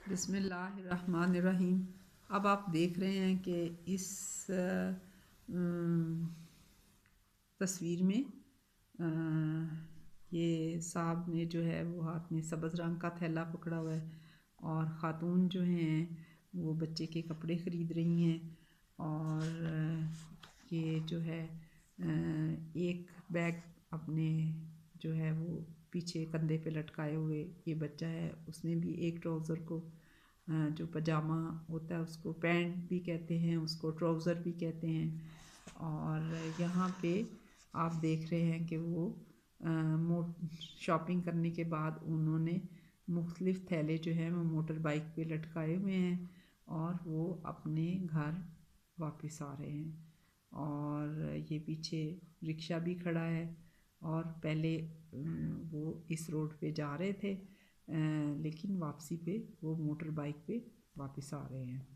बिस्मिल्लाहिर्रहमानिर्रहीम। अब आप देख रहे हैं कि इस तस्वीर में ये साहब ने जो है वो हाथ में सब्ज़ रंग का थैला पकड़ा हुआ है और ख़ातून जो हैं वो बच्चे के कपड़े ख़रीद रही हैं। और ये जो है एक बैग अपने जो है वो पीछे कंधे पे लटकाए हुए ये बच्चा है। उसने भी एक ट्राउज़र को जो पजामा होता है उसको पैंट भी कहते हैं, उसको ट्राउज़र भी कहते हैं। और यहाँ पे आप देख रहे हैं कि वो शॉपिंग करने के बाद उन्होंने मुख्तलिफ़ थैले जो हैं वो मोटर बाइक पे लटकाए हुए हैं और वो अपने घर वापस आ रहे हैं। और ये पीछे रिक्शा भी खड़ा है और पहले वो इस रोड पे जा रहे थे लेकिन वापसी पे वो मोटर बाइक पे वापस आ रहे हैं।